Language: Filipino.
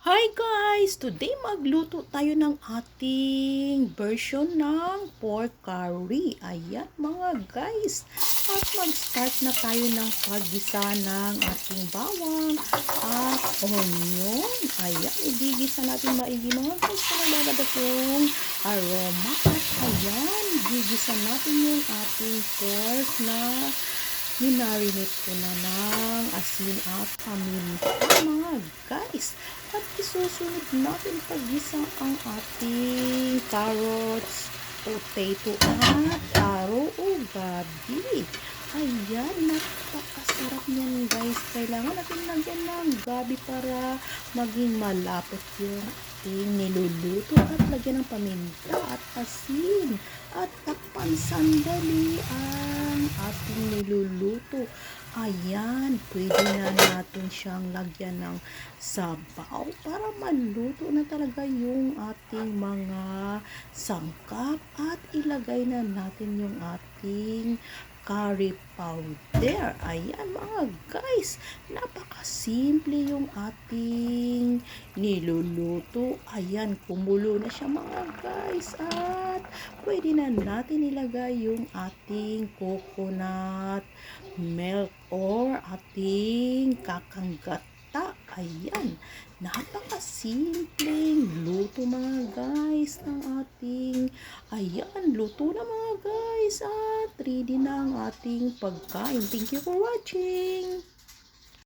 Hi guys! Today magluto tayo ng ating version ng pork curry. Ayan mga guys! At mag-start na tayo ng paggisa ng ating bawang at onion. Ayan, igigisa natin maigi mga guys para lalabas yung aroma. At ayan, gigisa natin yung ating pork na minarinate ko na ng asin at paminta mga guys. At isusunod natin paggisa ang ating carrots, potato at taro o gabi. Ayan, napakasarap niyan guys. Kailangan natin lagyan ng gabi para maging malapot yung ating niluluto at lagyan ng paminta at asin at takpan sandali ang ating niluluto. Ayan, pwede na natin siyang lagyan ng sabaw para maluto na talaga yung ating mga sangkap at ilagay na natin yung ating curry powder. Ayan mga guys, napakasimple yung ating niluluto. Ayan, kumulo na siya mga guys at pwede na natin ilagay yung ating coconut milk or ating kakanggata. Ayan, napakasimpleng luto mga guys ng ating, ayan, luto na mga guys at ready na ang ating pagkain. Thank you for watching!